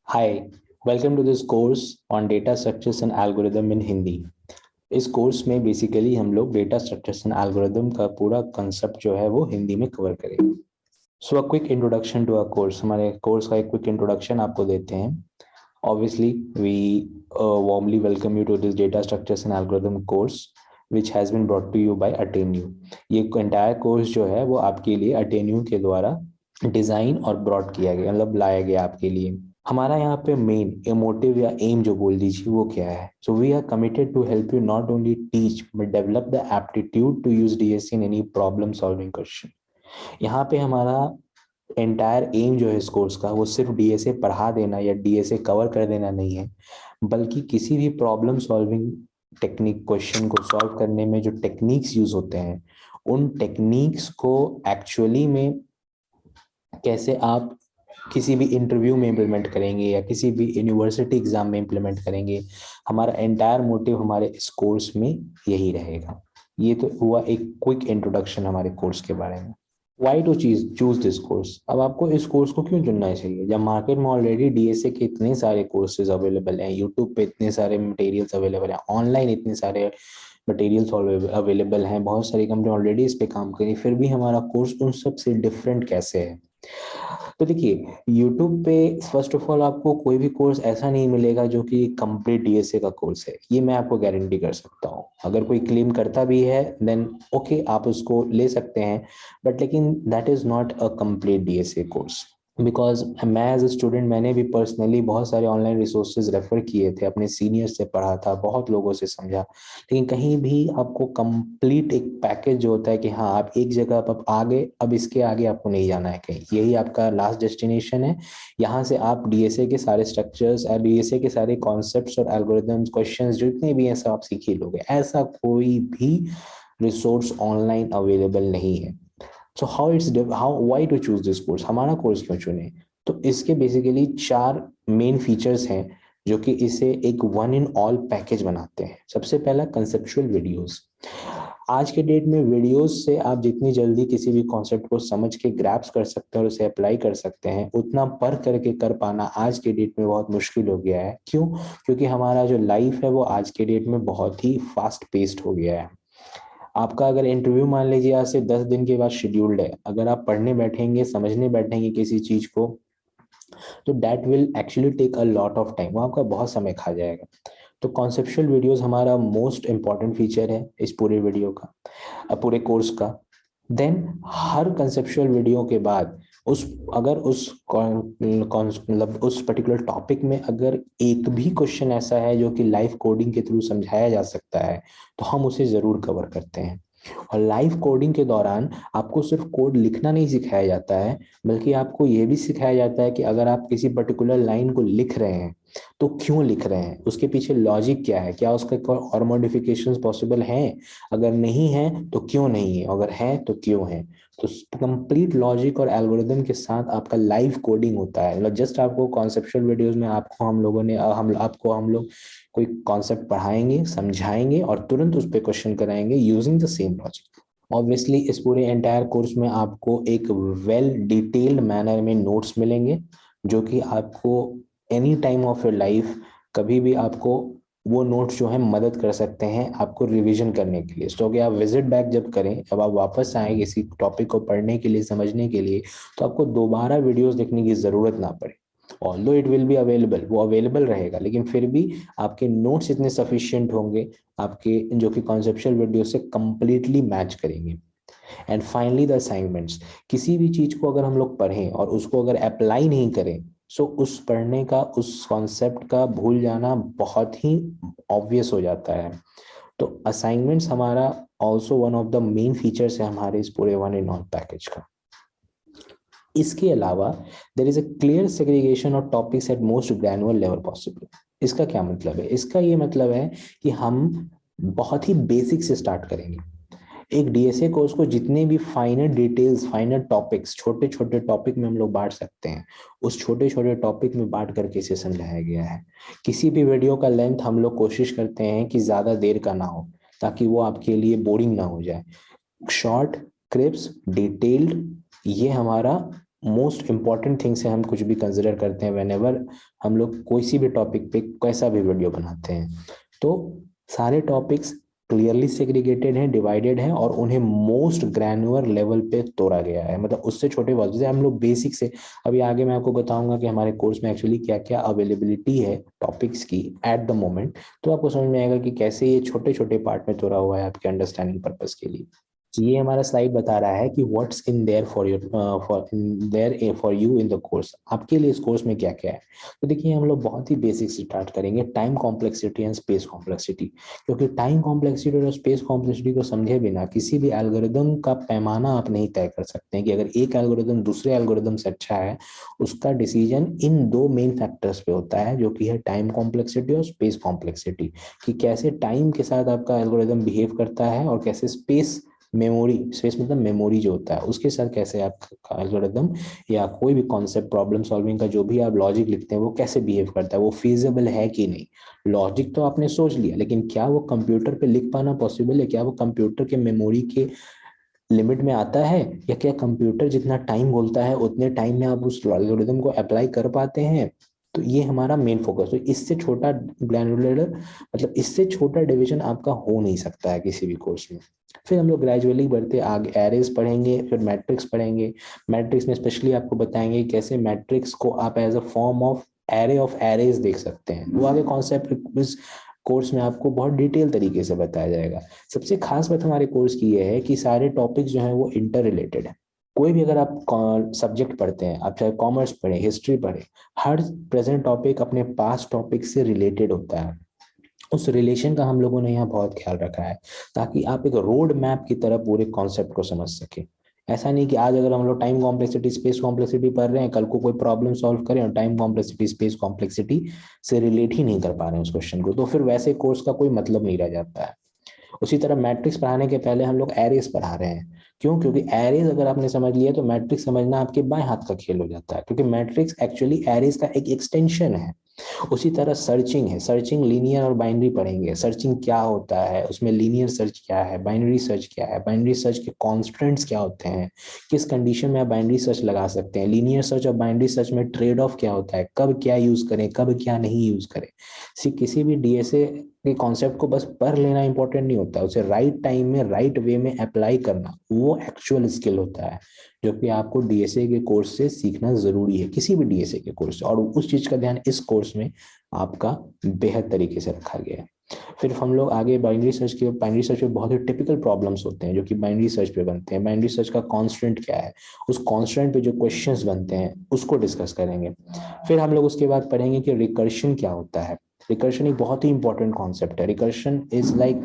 Hi, welcome to this course on data structures and algorithm in Hindi. इस course में basically हम लोग data structures and algorithm का पूरा कंसेप्ट जो है वो हिंदी में कवर करेंगे। So a quick introduction to our course, हमारे कोर्स का एक क्विक इंट्रोडक्शन आपको देते हैं। Obviously we warmly welcome you to this data structures and algorithms course which has been brought to you by AttainU. ये entire course जो है वो आपके लिए अटेन्यू के द्वारा डिज़ाइन और ब्रॉड किया गया, मतलब लाया गया आपके लिए। हमारा यहाँ पे मेन मोटिव या एम जो बोल दीजिए वो क्या है। So we are committed to help you not only teach but develop the aptitude to use DSC in any problem solving question. यहाँ पे हमारा एंटायर एम जो है इस कोर्स का वो सिर्फ डीएसए पढ़ा देना या डीएसए कवर कर देना नहीं है, बल्कि किसी भी प्रॉब्लम सॉल्विंग टेक्निक, क्वेश्चन को सॉल्व करने में जो टेक्निक्स यूज होते हैं उन टेक्निक्स को एक्चुअली में कैसे आप किसी भी इंटरव्यू में इम्प्लीमेंट करेंगे या किसी भी यूनिवर्सिटी एग्जाम में इम्प्लीमेंट करेंगे। हमारा एंटायर मोटिव हमारे इस कोर्स में यही रहेगा। ये तो हुआ एक क्विक इंट्रोडक्शन हमारे कोर्स के बारे में। Why to choose this course. अब आपको इस कोर्स को क्यों चुनना चाहिए जब मार्केट में ऑलरेडी डीएसए के इतने सारे कोर्सेज अवेलेबल हैं, यूट्यूब पे इतने सारे मटेरियल्स अवेलेबल हैं, ऑनलाइन इतने सारे मटेरियल्स अवेलेबल हैं, बहुत सारी कंपनी ऑलरेडी इस पे काम करी, फिर भी हमारा कोर्स उन सब से डिफरेंट कैसे है। तो देखिए, YouTube पे फर्स्ट ऑफ ऑल आपको कोई भी कोर्स ऐसा नहीं मिलेगा जो कि कंप्लीट डीएसए का कोर्स है, ये मैं आपको गारंटी कर सकता हूँ। अगर कोई क्लेम करता भी है देन ओके, आप उसको ले सकते हैं, बट लेकिन that is not a complete DSA course. Because मैं एज ए स्टूडेंट, मैंने भी पर्सनली बहुत सारे ऑनलाइन रिसोर्सेज रेफर किए थे, अपने सीनियर से पढ़ा था, बहुत लोगों से समझा, लेकिन कहीं भी आपको कंप्लीट एक पैकेज जो होता है कि हाँ आप एक जगह आप आगे, अब इसके आगे आपको नहीं जाना है कहीं, यही आपका लास्ट डेस्टिनेशन है, यहाँ से आप डीएसए के सारे स्ट्रक्चर्स, डीएसए के सारे कॉन्सेप्ट्स और एल्गोरिदम्स, क्वेश्चंस जितने भी हैं सब आप सीख ही लोगे। ऐसा कोई भी रिसोर्स ऑनलाइन अवेलेबल नहीं है। So how why to choose this course, हमारा कोर्स क्यों चुने। तो इसके बेसिकली चार मेन फीचर्स हैं जो कि इसे एक वन इन ऑल पैकेज बनाते हैं। सबसे पहला कंसेप्चुअल वीडियोस। आज के डेट में वीडियोस से आप जितनी जल्दी किसी भी कॉन्सेप्ट को समझ के ग्रैप्स कर सकते हैं और उसे अप्लाई कर सकते हैं, उतना पढ़ करके कर पाना आज के डेट में बहुत मुश्किल हो गया है। क्यों? क्योंकि हमारा जो लाइफ है वो आज के डेट में बहुत ही फास्ट पेस्ड हो गया है। आपका अगर इंटरव्यू मान लीजिए आज से 10 दिन के बाद शेड्यूल्ड है, अगर आप पढ़ने बैठेंगे, समझने बैठेंगे किसी चीज को, तो that will actually take a lot of time, वो आपका बहुत समय खा जाएगा। तो कॉन्सेप्चुअल वीडियोस हमारा मोस्ट इंपॉर्टेंट फीचर है इस पूरे वीडियो का, पूरे कोर्स का। देन हर कंसेप्चुअल वीडियो के बाद उस अगर उस मतलब उस पर्टिकुलर टॉपिक में अगर एक भी क्वेश्चन ऐसा है जो कि लाइव कोडिंग के थ्रू समझाया जा सकता है, तो हम उसे जरूर कवर करते हैं। और लाइव कोडिंग के दौरान आपको सिर्फ कोड लिखना नहीं सिखाया जाता है, बल्कि आपको यह भी सिखाया जाता है कि अगर आप किसी पर्टिकुलर लाइन को लिख रहे हैं तो क्यों लिख रहे हैं, उसके पीछे लॉजिक क्या है, क्या उसका कोई और मॉडिफिकेशंस पॉसिबल हैं, अगर नहीं है तो क्यों नहीं है, अगर है तो क्यों है। तो कंप्लीट लॉजिक और एल्गोरिदम के साथ आपका लाइव कोडिंग होता है। मतलब जस्ट आपको कॉन्सेप्चुअल वीडियोस में आपको हम लोग कोई कॉन्सेप्ट पढ़ाएंगे, समझाएंगे और तुरंत उस पर क्वेश्चन कराएंगे using the same logic. Obviously इस पूरे एंटायर कोर्स में आपको एक वेल डिटेल्ड मैनर में नोट्स मिलेंगे, जो कि आपको any time of your life, कभी भी आपको वो नोट्स जो है मदद कर सकते हैं आपको रिवीजन करने के लिए। तो कि आप विजिट बैक जब करें, जब आप वापस आए किसी टॉपिक को पढ़ने के लिए, समझने के लिए, तो आपको दोबारा वीडियोस देखने की जरूरत ना पड़े। Although it will be available, वो अवेलेबल रहेगा, लेकिन फिर भी आपके नोट्स इतने सफिशिएंट होंगे आपके, जो कि कॉन्सेप्चुअल वीडियो से कंप्लीटली मैच करेंगे। And finally the assignments. किसी भी चीज को अगर हम लोग पढ़ें और उसको अगर अप्लाई नहीं करें, सो उस पढ़ने का, उस कॉन्सेप्ट का भूल जाना बहुत ही ऑब्वियस हो जाता है। तो असाइनमेंट्स हमारा also one of the main features है हमारे इस पूरे वन इन ऑल पैकेज का। इसके अलावा there is a clear segregation of topics at most granular level possible. इसका क्या मतलब है? इसका ये मतलब है कि हम बहुत ही बेसिक से स्टार्ट करेंगे। एक डीएसए कोर्स को जितने भी फाइनल डिटेल्स, फाइनल टॉपिक्स, छोटे छोटे टॉपिक में हम लोग बांट सकते हैं, उस छोटे छोटे टॉपिक में बांट करके इसे समझाया गया है। किसी भी वीडियो का लेंथ हम लोग कोशिश करते हैं कि ज्यादा देर का ना हो, ताकि वो आपके लिए बोरिंग ना हो जाए। शॉर्ट, क्रिप्स, डिटेल्ड, ये हमारा मोस्ट इंपॉर्टेंट थिंग से हम कुछ भी कंसिडर करते हैं व्हेनेवर हम लोग कोई सी भी टॉपिक पे कैसा भी वीडियो बनाते हैं। तो सारे टॉपिक्स क्लियरली सेग्रीगेटेड हैं, डिवाइडेड हैं, और उन्हें मोस्ट ग्रैनुलर लेवल पे तोड़ा गया है। मतलब उससे छोटे वर्ड जैसे हम लोग बेसिक से, अभी आगे मैं आपको बताऊंगा कि हमारे कोर्स में एक्चुअली क्या क्या अवेलेबिलिटी है टॉपिक्स की एट द मोमेंट, तो आपको समझ में आएगा कि कैसे ये छोटे छोटे पार्ट में तोड़ा हुआ है आपके अंडरस्टैंडिंग पर्पस के लिए। तो ये हमारा स्लाइड बता रहा है कि what's in their for your for in their for you in the course, आपके लिए इस कोर्स में क्या क्या है। तो देखिए हम लोग बहुत ही बेसिक से स्टार्ट करेंगे, time complexity and space complexity. क्योंकि टाइम कॉम्प्लेक्सिटी और स्पेस कॉम्प्लेक्सिटी को समझे बिना किसी भी एल्गोरिदम का पैमाना आप नहीं तय कर सकते हैं कि अगर एक एल्गोरिदम दूसरे एल्गोरिदम से अच्छा है, उसका डिसीजन इन दो मेन फैक्टर्स पे होता है, जो कि है टाइम कॉम्प्लेक्सिटी और स्पेस कॉम्प्लेक्सिटी। कि कैसे टाइम के साथ आपका एल्गोरिदम बिहेव करता है और कैसे स्पेस, मेमोरी, स्पेस मतलब मेमोरी जो होता है उसके साथ कैसे आपका एल्गोरिदम या कोई भी कॉन्सेप्ट प्रॉब्लम सॉल्विंग का जो भी आप लॉजिक लिखते हैं वो कैसे बिहेव करता है, वो फीजिबल है कि नहीं। लॉजिक तो आपने सोच लिया, लेकिन क्या वो कंप्यूटर पे लिख पाना पॉसिबल है, क्या वो कंप्यूटर के मेमोरी के लिमिट में आता है, या क्या कंप्यूटर जितना टाइम बोलता है उतने टाइम में आप उस एल्गोरिदम को अप्लाई कर पाते हैं। तो ये हमारा मेन फोकस। तो इससे छोटा ग्रैनुलर, मतलब इससे छोटा डिवीजन आपका हो नहीं सकता है किसी भी कोर्स में। फिर हम लोग ग्रेजुअली बढ़ते आगे एरेज पढ़ेंगे, फिर मैट्रिक्स पढ़ेंगे। मैट्रिक्स में स्पेशली आपको बताएंगे कैसे मैट्रिक्स को आप as a form of array of arrays देख सकते हैं। वो आगे कॉन्सेप्ट इस कोर्स में आपको बहुत डिटेल तरीके से बताया जाएगा। सबसे खास बात हमारे कोर्स की यह है कि सारे टॉपिक्स जो हैं वो इंटर रिलेटेड है। कोई भी अगर आप सब्जेक्ट पढ़ते हैं, आप चाहे कॉमर्स पढ़े, हिस्ट्री पढ़े, हर प्रेजेंट टॉपिक अपने पास टॉपिक से रिलेटेड होता है। उस रिलेशन का हम लोगों ने यहाँ बहुत ख्याल रखा है, ताकि आप एक रोड मैप की तरह पूरे कॉन्सेप्ट को समझ सके। ऐसा नहीं कि आज अगर हम लोग टाइम कॉम्प्लेक्सिटी स्पेस कॉम्प्लेक्सिटी पढ़ रहे हैं, कल को कोई प्रॉब्लम सॉल्व करें और टाइम कॉम्प्लेक्सिटी स्पेस कॉम्प्लेक्सिटी से रिलेट ही नहीं कर पा रहे हैं उस क्वेश्चन को, तो फिर वैसे कोर्स का कोई मतलब नहीं रह जाता है। उसी तरह मैट्रिक्स पढ़ाने के पहले हम लोग एरेज पढ़ा रहे हैं। क्यों? क्योंकि एरेज अगर आपने समझ लिया तो मैट्रिक्स समझना आपके बाएं हाथ का खेल हो जाता है, क्योंकि मैट्रिक्स एक्चुअली एरेज का एक एक्सटेंशन है। उसी तरह सर्चिंग है, सर्चिंग लीनियर और बाइनरी पढ़ेंगे। सर्चिंग क्या होता है, उसमें लीनियर सर्च क्या है, बाइनरी सर्च क्या है, बाइनरी सर्च के कॉन्स्टेंट्स क्या होते हैं, किस कंडीशन में आप बाइनरी सर्च लगा सकते हैं, लीनियर सर्च और बाइनरी सर्च में ट्रेड ऑफ क्या होता है, कब क्या यूज करें, कब क्या नहीं यूज करें। किसी भी डीएसए के कॉन्सेप्ट को बस पढ़ लेना इंपॉर्टेंट नहीं होता, उसे राइट टाइम में राइट वे में अप्लाई करना वो एक्चुअल स्किल होता है, जो कि आपको डीएसए के कोर्स से सीखना जरूरी है, किसी भी डीएसए के कोर्स से। और उस चीज का ध्यान इस कोर्स में आपका बेहद तरीके से रखा गया है। फिर हम लोग आगे बाइनरी सर्च पे बहुत ही टिपिकल प्रॉब्लम्स होते हैं जो कि बाइनरी सर्च पे बनते हैं। बाइनरी सर्च का कांस्टेंट क्या है, उस कांस्टेंट पे जो क्वेश्चंस बनते हैं उसको डिस्कस करेंगे। फिर हम लोग उसके बाद पढ़ेंगे कि रिकर्शन क्या होता है। रिकर्शन एक बहुत ही इंपॉर्टेंट कॉन्सेप्ट है। Recursion is like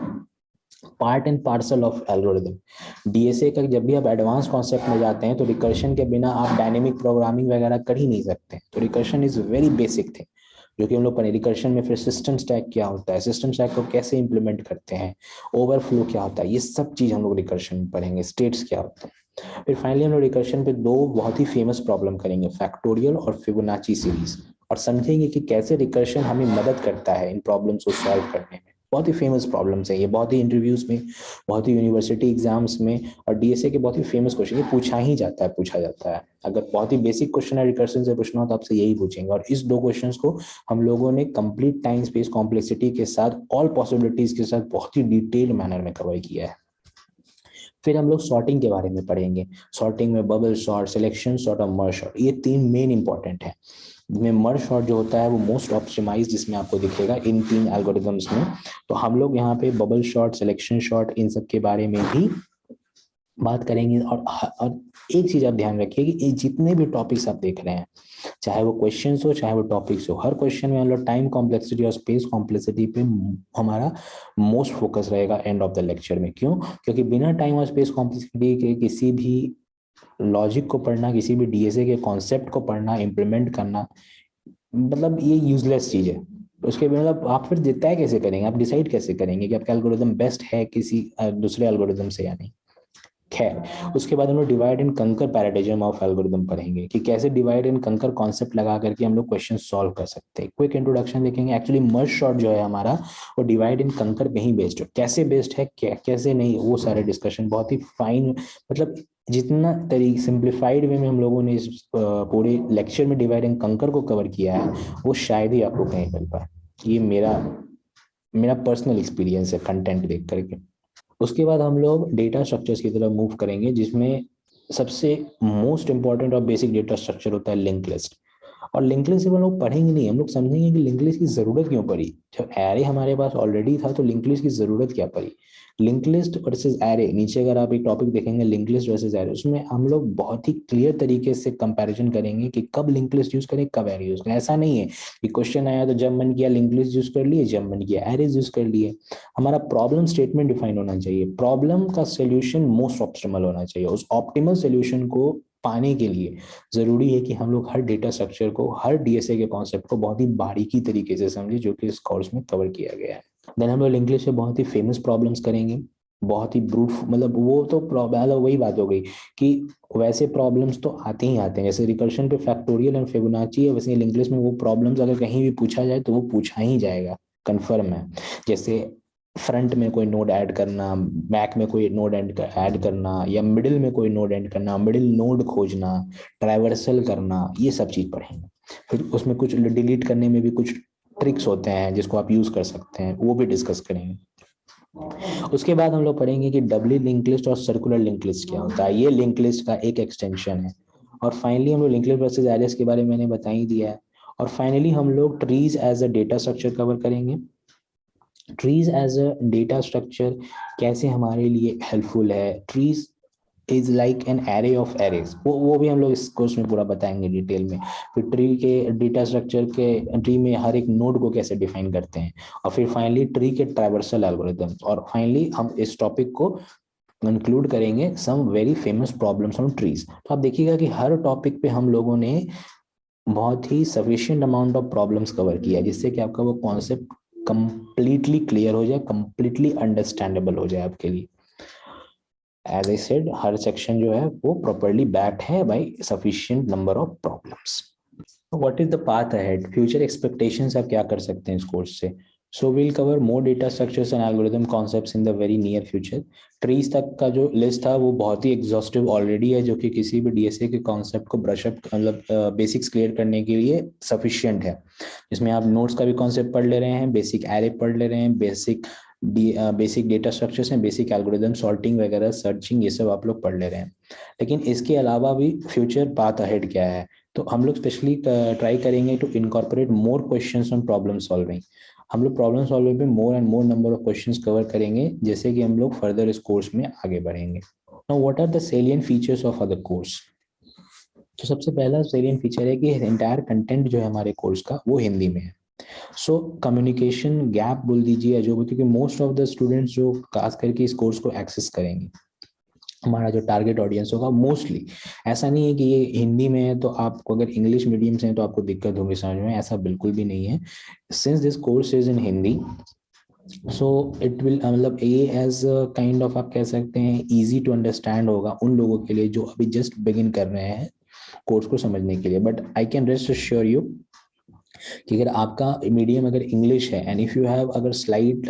part and parcel of algorithm. DSA का जब भी आप एडवांस कॉन्सेप्ट में जाते हैं तो रिकर्शन के बिना आप डायनेमिक प्रोग्रामिंग वगैरह कर ही नहीं सकते। तो recursion is very basic thing जो कि हम लोग पढ़े। रिकर्शन में फिर सिस्टम स्टैक क्या होता है, सिस्टम स्टैक को कैसे इंप्लीमेंट करते हैं, ओवरफ्लो क्या होता है, ये सब चीज हम लोग रिकर्शन में पढ़ेंगे। स्टेट्स क्या होता है। फिर फाइनली हम लोग रिकर्शन पे दो बहुत ही फेमस प्रॉब्लम करेंगे, फैक्टोरियल और फिबोनाची सीरीज, और समझेंगे कि कैसे रिकर्शन हमें मदद करता है इन प्रॉब्लम्स को सॉल्व करने में। बहुत ही फेमस प्रॉब्लम्स है ये, बहुत ही इंटरव्यूज में, बहुत ही यूनिवर्सिटी एग्जाम्स में और डीएसए के बहुत ही फेमस क्वेश्चन ये पूछा ही जाता है, पूछा जाता है। अगर बहुत ही बेसिक क्वेश्चन है रिकर्शन से पूछना हो तो आपसे यही पूछेंगे। और इस दो क्वेश्चंस को हम लोगों ने कंप्लीट टाइम स्पेस कॉम्प्लेक्सिटी के साथ, ऑल पॉसिबिलिटीज के साथ बहुत ही डिटेल मैनर में कवर किया है। फिर हम लोग सॉर्टिंग के बारे में पढ़ेंगे। सॉर्टिंग में बबल सॉर्ट, सिलेक्शन सॉर्ट और मर्ज सॉर्ट, ये तीन मेन इंपॉर्टेंट है। में मर्ज सॉर्ट जो होता है वो मोस्ट ऑप्टिमाइज जिसमें आपको दिखेगा इन तीन एल्गोरिदम्स में। तो हम लोग यहाँ पे बबल शॉट, सिलेक्शन शॉट, इन सब के बारे में भी बात करेंगे। और एक चीज आप ध्यान रखिए कि ये जितने भी टॉपिक्स आप देख रहे हैं, चाहे वो क्वेश्चंस हो चाहे वो टॉपिक्स हो, हर क्वेश्चन में हम लोग टाइम कॉम्प्लेक्सिटी और स्पेस कॉम्प्लेक्सिटी पे हमारा मोस्ट फोकस रहेगा एंड ऑफ द लेक्चर में। क्यों? क्योंकि बिना टाइम और स्पेस कॉम्प्लेक्सिटी के किसी भी लॉजिक को पढ़ना, किसी भी डीएसए के कॉन्सेप्ट को पढ़ना, इम्प्लीमेंट करना, मतलब ये यूजलेस चीज है। उसके मतलब आप फिर तय कैसे करेंगे, आप डिसाइड कैसे करेंगे कि आपका एल्गोरिदम बेस्ट है किसी दूसरे एल्गोरिदम से या नहीं। खैर, उसके बाद हम लोग डिवाइड एंड कंकर पैराडिज्म ऑफ एल्गोरिदम पढ़ेंगे कि कैसे डिवाइड एंड कंकर कॉन्सेप्ट लगा करके हम लोग क्वेश्चन सॉल्व कर सकते हैं। क्विक इंट्रोडक्शन देखेंगे। एक्चुअली मर्ज शॉट जो है हमारा वो डिवाइड एंड कंकर पे ही बेस्ड है। कैसे बेस्ड है, कैसे नहीं, वो सारे डिस्कशन बहुत ही फाइन, मतलब जितना तरीके सिंप्लीफाइड वे में हम लोगों ने इस पूरे लेक्चर में डिवाइड एंड कंकर को कवर किया है, वो शायद ही आपको कहीं मिल पाए। ये मेरा मेरा पर्सनल एक्सपीरियंस है कंटेंट देख करके। उसके बाद हम लोग डेटा स्ट्रक्चर्स की तरफ मूव करेंगे, जिसमें सबसे मोस्ट इंपॉर्टेंट और बेसिक डेटा स्ट्रक्चर होता है लिंक लिस्ट। और लिंक लिस्ट हम लोग पढ़ेंगे नहीं, हम लोग समझेंगे कि लिंक लिस्ट की जरूरत क्यों पड़ी। जब एरे हमारे पास ऑलरेडी था तो लिंक लिस्ट की जरूरत क्या पड़ी। लिंक लिस्ट वर्सेस एरे, नीचे अगर आप एक टॉपिक देखेंगे लिंक लिस्ट वर्सेस एरे, उसमें हम लोग बहुत ही क्लियर तरीके से कंपैरिजन करेंगे कि कब लिंक लिस्ट यूज करें, कब एरे यूज करें। ऐसा नहीं है कि क्वेश्चन आया तो जब मन किया लिंक लिस्ट यूज कर लिए, जब मन किया एरेज यूज कर लिए। हमारा प्रॉब्लम स्टेटमेंट डिफाइन होना चाहिए, प्रॉब्लम का सोल्यूशन मोस्ट ऑप्टिमल होना चाहिए। उस ऑप्टिमल सोल्यूशन को पाने के लिए जरूरी है कि हम लोग हर डेटा स्ट्रक्चर को, हर डीएसए के कॉन्सेप्ट को बहुत ही बारीकी तरीके से समझे, जो कि इस कोर्स में कवर किया गया है। देन हम लोग इंग्लिश में बहुत ही फेमस प्रॉब्लम्स करेंगे, बहुत ही ब्रूट, मतलब वो तो मतलब वही बात हो गई कि वैसे प्रॉब्लम्स तो आते ही आते हैं, जैसे रिकर्शन पे फैक्टोरियल एंड फिबोनाची है, वैसे इंग्लिश में वो प्रॉब्लम्स अगर कहीं भी पूछा जाए तो वो पूछा ही जाएगा, कंफर्म है। जैसे फ्रंट में कोई नोड ऐड करना, बैक में कोई नोड ऐड करना, या मिडिल में कोई नोड ऐड करना, मिडिल नोड खोजना, ट्राइवर्सल करना, ये सब चीज पढ़ेंगे। फिर उसमें कुछ डिलीट करने में भी कुछ ट्रिक्स होते हैं जिसको आप यूज कर सकते हैं, वो भी डिस्कस करेंगे। उसके बाद हम लोग पढ़ेंगे कि डबली लिंक लिस्ट और सर्कुलर लिंक लिस्ट क्या होता है, ये लिंक लिस्ट का एक एक्सटेंशन है। और फाइनली हम लोग लिंक लिस्ट वर्सेस एरेस के बारे में मैंने बता ही दिया है। और फाइनली हम लोग trees as a data structure cover करेंगे। Trees as a data structure कैसे हमारे लिए हेल्पफुल है, trees is like an array of arrays, वो भी हम लोग इस कोर्स में पूरा बताएंगे डिटेल में। फिर ट्री के डेटा स्ट्रक्चर के, ट्री में हर एक नोड को कैसे डिफाइन करते हैं, और फिर फाइनली ट्री के ट्राइवर्सल एल्गोरिथम्स, और फाइनली हम इस टॉपिक को कंक्लूड करेंगे some very famous problems on trees. तो आप देखिएगा कि हर टॉपिक पे हम लोगों ने बहुत ही sufficient amount of problems cover किया है, जिससे कि आपका वो कॉन्सेप्ट कंप्लीटली क्लियर हो जाए, कंप्लीटली अंडरस्टैंडेबल हो जाए आपके लिए। एज आई सेड, हर सेक्शन जो है वो प्रॉपरली बैक्ड है by sufficient number of problems. What is the path ahead, future expectations आप क्या कर सकते हैं इस कोर्स से। So will cover more data structures and algorithm concepts in the very near future. Trees तक का जो लिस्ट था वो बहुत ही एग्जॉस्टिव ऑलरेडी है, जो कि किसी भी डीएसए के कॉन्सेप्ट को ब्रश अप, मतलब बेसिक्स क्लियर करने के लिए सफिशिएंट है। जिसमें आप नोट्स का भी कॉन्सेप्ट पढ़ ले रहे हैं, बेसिक एरे पढ़ ले रहे हैं, बेसिक डेटा स्ट्रक्चर्स हैं, बेसिक एल्गोरिदम सॉर्टिंग वगैरह, सर्चिंग, ये सब आप लोग पढ़ ले रहे हैं। लेकिन इसके अलावा भी फ्यूचर पाथ अहेड क्या है, तो हम लोग स्पेशली ट्राई करेंगे to incorporate more questions on problem solving. हम लोग प्रॉब्लम सॉल्विंग पे more and more number of questions cover करेंगे, जैसे कि हम लोग फर्दर इस कोर्स में आगे बढ़ेंगे। Now what are the salient features of other course. तो सबसे पहला सेलिएंट फीचर है कि एंटायर कंटेंट जो है हमारे कोर्स का वो हिंदी में है। सो कम्युनिकेशन गैप बोल दीजिए जो भी, क्योंकि मोस्ट ऑफ द स्टूडेंट्स जो खास करके इस कोर्स को एक्सेस करेंगे, हमारा जो टारगेट ऑडियंस होगा मोस्टली, ऐसा नहीं है कि ये हिंदी में है तो आपको, अगर इंग्लिश मीडियम से है तो आपको दिक्कत होगी समझ में, ऐसा बिल्कुल भी नहीं है। Since this course is in Hindi, so it will, मतलब ये एज काइंड ऑफ आप कह सकते हैं इजी टू अंडरस्टैंड होगा उन लोगों के लिए जो अभी जस्ट बिगिन कर रहे हैं कोर्स को समझने के लिए। But I can rest assure you कि अगर आपका मीडियम अगर इंग्लिश है, एंड इफ यू हैव, अगर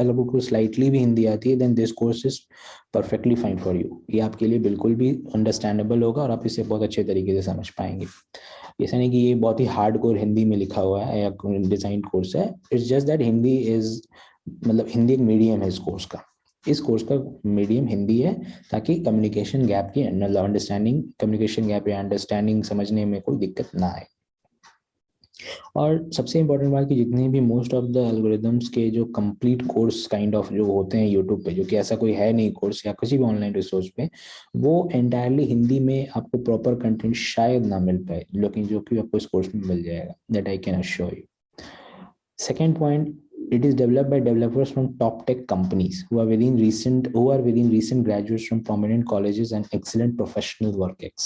आपको स्लाइटली भी हिंदी आती है, then this course is perfectly fine for you. ये आपके लिए बिल्कुल भी अंडरस्टैंडेबल होगा और आप इसे बहुत अच्छे तरीके से समझ पाएंगे। ऐसा नहीं कि ये बहुत ही हार्ड कोर हिंदी में लिखा हुआ है या डिजाइन कोर्स है, it's just that Hindi is, मतलब हिंदी एक मीडियम है इस कोर्स का। इस कोर्स का मीडियम हिंदी है, ताकि कम्युनिकेशन गैप की, मतलब अंडरस्टैंडिंग, कम्युनिकेशन गैप या अंडरस्टैंडिंग समझने में कोई दिक्कत ना आए। और सबसे इंपॉर्टेंट बात कि जितने भी मोस्ट ऑफ द एल्गोरिदम्स के जो कंप्लीट कोर्स काइंड ऑफ जो होते हैं यूट्यूब पे, जो कि ऐसा कोई है नहीं कोर्स या किसी भी ऑनलाइन रिसोर्स पे, वो एंटायरली हिंदी में आपको प्रॉपर कंटेंट शायद ना मिल पाए, लेकिन जो कि आपको इस कोर्स में मिल जाएगा, that I can assure you. Second point, it is developed by developers from top tech companies who are within recent graduates from prominent colleges and excellent professional work ethics.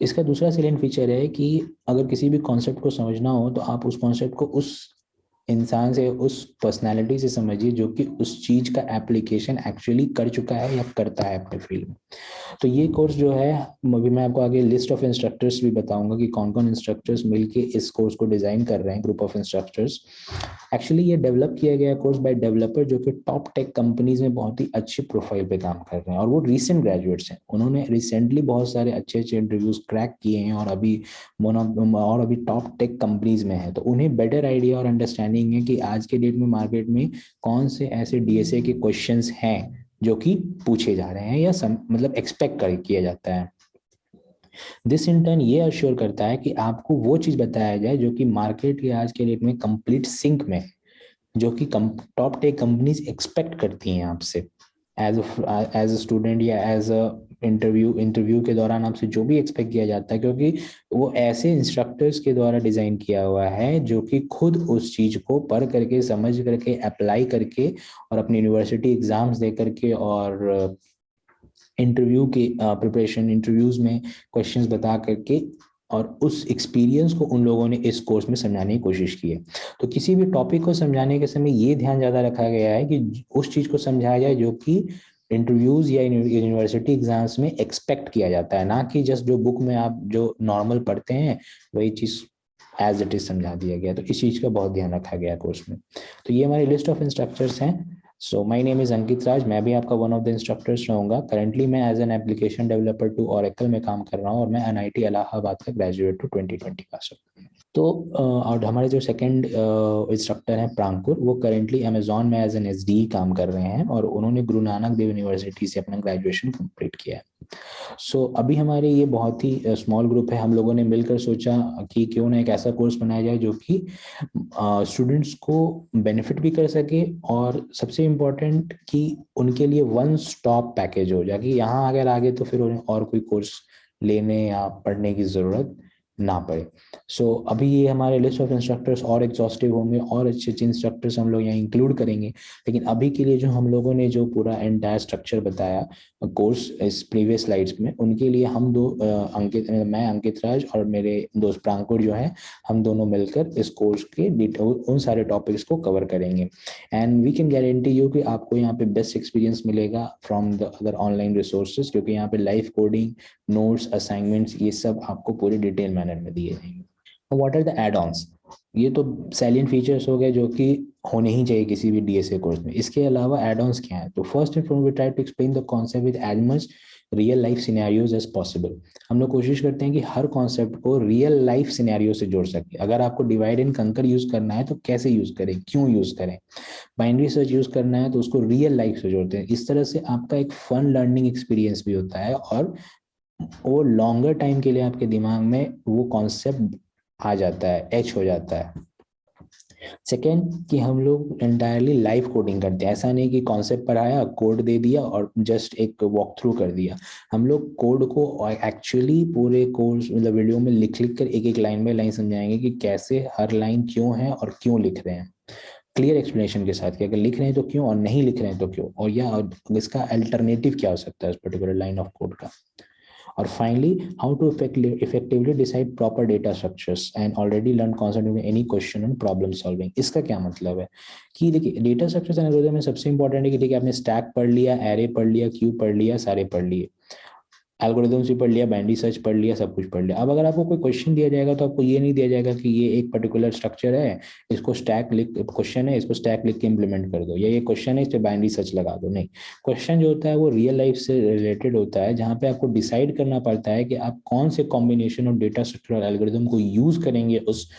इसका दूसरा सेलेंट फीचर है कि अगर किसी भी concept को समझना हो तो आप उस कॉन्सेप्ट को उस इंसान से, उस पर्सनालिटी से समझिए जो कि उस चीज का एप्लीकेशन एक्चुअली कर चुका है या करता है अपने फील्ड में। तो ये कोर्स जो है, अभी मैं आपको आगे लिस्ट ऑफ इंस्ट्रक्टर्स भी बताऊंगा कि कौन कौन इंस्ट्रक्टर्स मिलके इस कोर्स को डिजाइन कर रहे हैं, ग्रुप ऑफ इंस्ट्रक्टर्स। एक्चुअली ये डेवलप किया गया कोर्स बाय डेवलपर जो कि टॉप टेक कंपनीज में बहुत ही अच्छी प्रोफाइल पे काम कर रहे हैं, और वो रिसेंट ग्रेजुएट्स हैं। उन्होंने रिसेंटली बहुत सारे अच्छे अच्छे इंटरव्यूज क्रैक किए हैं और अभी टॉप टेक कंपनीज में है। तो उन्हें बेटर आइडिया और अंडरस्टैंडिंग है कि आज के डेट में मार्केट में कौन से ऐसे डीएसए के क्वेश्चंस हैं जो कि पूछे जा रहे हैं या मतलब एक्सपेक्ट कर किया जाता है। दिस इंटर्न ये अश्योर करता है कि आपको वो चीज बताया जाए जो कि मार्केट के आज के डेट में कंप्लीट सिंक में है, जो कि टॉप टेक कंपनीज एक्सपेक्ट करती हैं आपसे एज अ स्टूडेंट या एज अ इंटरव्यू के दौरान आपसे जो भी एक्सपेक्ट किया जाता है, क्योंकि वो ऐसे इंस्ट्रक्टर्स के द्वारा डिजाइन किया हुआ है जो कि खुद उस चीज को पढ़ करके, समझ करके, अप्लाई करके और अपनी यूनिवर्सिटी एग्जाम्स दे करके और इंटरव्यू के प्रिपरेशन, इंटरव्यूज में क्वेश्चंस बता करके और उस एक्सपीरियंस को उन लोगों ने इस कोर्स में समझाने की कोशिश की है। तो किसी भी टॉपिक को समझाने के समय ये ध्यान ज्यादा रखा गया है कि उस चीज को समझाया जाए जो कि इंटरव्यूज या यूनिवर्सिटी एग्जाम्स में एक्सपेक्ट किया जाता है, ना कि जस्ट जो बुक में आप जो नॉर्मल पढ़ते हैं वही चीज एज इट इज समझा दिया गया। तो इस चीज का बहुत ध्यान रखा गया कोर्स में। तो ये हमारी लिस्ट ऑफ इंस्ट्रक्टर्स हैं। So my name is Ankit Raj, मैं भी आपका वन ऑफ द इंस्ट्रक्टर्स रहूंगा। करंटली मैं as an application developer to Oracle में काम कर रहा हूँ और मैं एनआईटी इलाहाबाद का ग्रेजुएट टू 2020 पास आउट। तो और हमारे जो सेकंड इंस्ट्रक्टर हैं प्रांकुर, वो करेंटली अमेजोन में एज एन एसडी काम कर रहे हैं और उन्होंने गुरु नानक देव यूनिवर्सिटी से अपना ग्रेजुएशन कंप्लीट किया है। अभी हमारे ये बहुत ही स्मॉल ग्रुप है। हम लोगों ने मिलकर सोचा कि क्यों ना एक ऐसा कोर्स बनाया जाए जो कि स्टूडेंट्स को बेनिफिट भी कर सके और सबसे इम्पोर्टेंट कि उनके लिए वन स्टॉप पैकेज हो जाए कि यहाँ अगर आगे तो फिर उन्हें और कोई कोर्स लेने या पढ़ने की जरूरत ना पड़े। अभी ये हमारे लिस्ट ऑफ इंस्ट्रक्टर्स और एग्जॉस्टिव होंगे और अच्छे अच्छे इंस्ट्रक्टर्स हम लोग यहाँ इंक्लूड करेंगे, लेकिन अभी के लिए जो हम लोगों ने जो पूरा एंटायर स्ट्रक्चर बताया कोर्स इस प्रीवियस स्लाइड्स में, उनके लिए हम दो मैं अंकित राज और मेरे दोस्त प्रांकुर जो है, हम दोनों मिलकर इस कोर्स के उन सारे टॉपिक्स को कवर करेंगे। And we can guarantee you कि आपको यहाँ पे बेस्ट एक्सपीरियंस मिलेगा from the other online resources, क्योंकि यहाँ पे लाइव कोडिंग, नोट्स, असाइनमेंट्स, ये सब आपको पूरी डिटेल मैनर में दिए जाएंगे। What are the add ons? ये तो सैलिएंट फीचर्स हो गए जो कि होने ही चाहिए किसी भी डीएसए कोर्स में। इसके अलावा एड ऑन्स क्या है? तो first and foremost we try to explain the concept with as much real life scenarios as possible. हम लोग कोशिश करते हैं कि हर कॉन्सेप्ट को रियल लाइफ सिनेरियो से जोड़ सके। अगर आपको डिवाइड एंड कंकर यूज करना है तो कैसे यूज करें, क्यों यूज करें, बाइनरी सर्च यूज करना है तो उसको रियल लाइफ से जोड़ते हैं। इस तरह से आपका एक फन लर्निंग एक्सपीरियंस भी होता है और वो लॉन्गर टाइम के लिए आपके दिमाग में वो कॉन्सेप्ट आ जाता है, एच हो जाता है। सेकेंड कि हम लोग एंटायरली लाइव कोडिंग करते हैं। ऐसा नहीं कि कॉन्सेप्ट पढ़ाया, कोड दे दिया और जस्ट एक वॉक थ्रू कर दिया। हम लोग कोड को एक्चुअली पूरे कोर्स मतलब वीडियो में लिख लिख कर एक एक लाइन बाय लाइन समझाएंगे कि कैसे हर लाइन क्यों है और क्यों लिख रहे हैं, क्लियर एक्सप्लेनेशन के साथ कि अगर लिख रहे हैं तो क्यों और नहीं लिख रहे हैं तो क्यों, और या इसका अल्टरनेटिव क्या हो सकता है उस पर्टिकुलर लाइन ऑफ कोड का। और finally how to effectively decide proper data structures and already learn concept in any question on problem solving। इसका क्या मतलब है कि देखिए डेटा स्ट्रक्चर्स एंड एल्गोरिथम में सबसे इंपॉर्टेंट है कि देखिए आपने स्टैक पढ़ लिया, एरे पढ़ लिया, क्यू पढ़ लिया, सारे पढ़ लिए, एल्गोरिथम्स भी पढ़ लिया, बाइनरी सर्च पढ़ लिया, सब कुछ पढ़ लिया। अब अगर आपको कोई क्वेश्चन दिया जाएगा तो आपको ये नहीं दिया जाएगा कि ये एक पर्टिकुलर स्ट्रक्चर है, इसको स्टैक लिख, क्वेश्चन है इसको स्टैक लिख के इंप्लीमेंट कर दो, या ये क्वेश्चन है इस पे बाइनरी सर्च लगा दो। नहीं, क्वेश्चन जो होता है वो रियल लाइफ से रिलेटेड होता है, जहाँ पे आपको डिसाइड करना पड़ता है कि आप कौन से कॉम्बिनेशन ऑफ डेटा स्ट्रक्चर और एल्गोरिथम को यूज करेंगे उस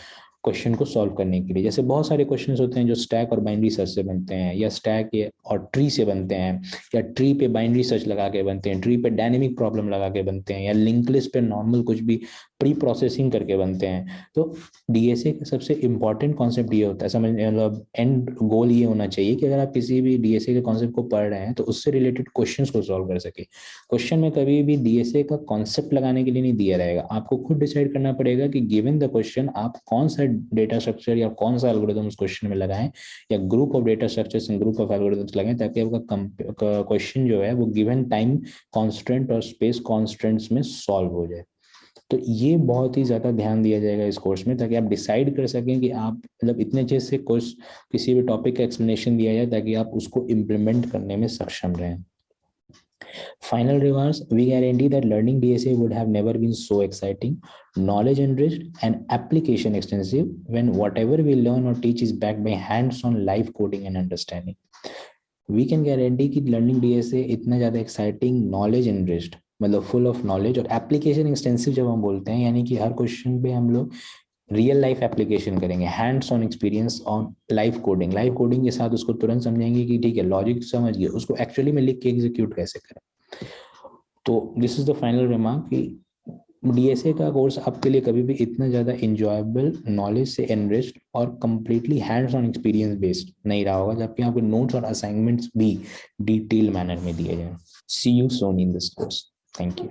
क्वेश्चन को सॉल्व करने के लिए। जैसे बहुत सारे क्वेश्चंस होते हैं जो स्टैक और बाइनरी सर्च से बनते हैं, या स्टैक और ट्री से बनते हैं, या ट्री पे बाइनरी सर्च लगा के बनते हैं, ट्री पे डायनेमिक प्रॉब्लम लगा के बनते हैं, या लिंक लिस्ट पे नॉर्मल कुछ भी प्री प्रोसेसिंग करके बनते हैं। तो डीएसए का सबसे इंपॉर्टेंट कॉन्सेप्ट ये होता है, समझ मतलब एंड गोल ये होना चाहिए कि अगर आप किसी भी डीएसए के कॉन्सेप्ट को पढ़ रहे हैं तो उससे रिलेटेड क्वेश्चंस को सॉल्व कर सके। क्वेश्चन में कभी भी डीएसए का कॉन्सेप्ट लगाने के लिए नहीं दिया रहेगा, आपको खुद डिसाइड करना पड़ेगा कि गिवन द क्वेश्चन आप कौन सा डेटा स्ट्रक्चर या कौन सा एल्गोरिथम उस क्वेश्चन में लगाएं, या group of data structures and group of algorithms लगाएं, ताकि आपका क्वेश्चन जो है वो गिवन टाइम कॉन्स्टेंट और स्पेस कॉन्स्टेंट्स में सॉल्व हो जाए। तो ये बहुत ही ज़्यादा ध्यान दिया जाएगा इस कोर्स में, ताकि आप डिसाइड कर सकें कि आप मतलब इतने अच्छे से कोर्स किसी भी टॉपिक का एक्सप्लेनेशन दिया जाए ताकि आप उसको इम्प्लीमेंट करने में सक्षम रहें. Final remarks: we guarantee that learning DSA would have never been so exciting, knowledge enriched, and application extensive when whatever we learn or teach is backed by hands-on live coding and understanding. We can guarantee कि learning DSA इतना ज़्यादा exciting, knowledge enriched मतलब full of knowledge, और application extensive जब हम बोलते हैं यानी कि हर क्वेश्चन पे हम लोग रियल लाइफ एप्लीकेशन करेंगे, hands on experience on live coding. Live coding के साथ उसको तुरंत समझेंगे कि ठीक है लॉजिक समझ गए, उसको एक्चुअली में लिख के एग्जीक्यूट कैसे करें. तो this is the final remark कि डीएसए का कोर्स आपके लिए कभी भी इतना ज़्यादा इंजॉयबल, नॉलेज से एनरिच्ड और completely hands on experience based नहीं रहा होगा, जबकि आपके नोट्स और असाइनमेंट्स भी डिटेल मैनर में दिए जाए. See you soon in this course. Thank you.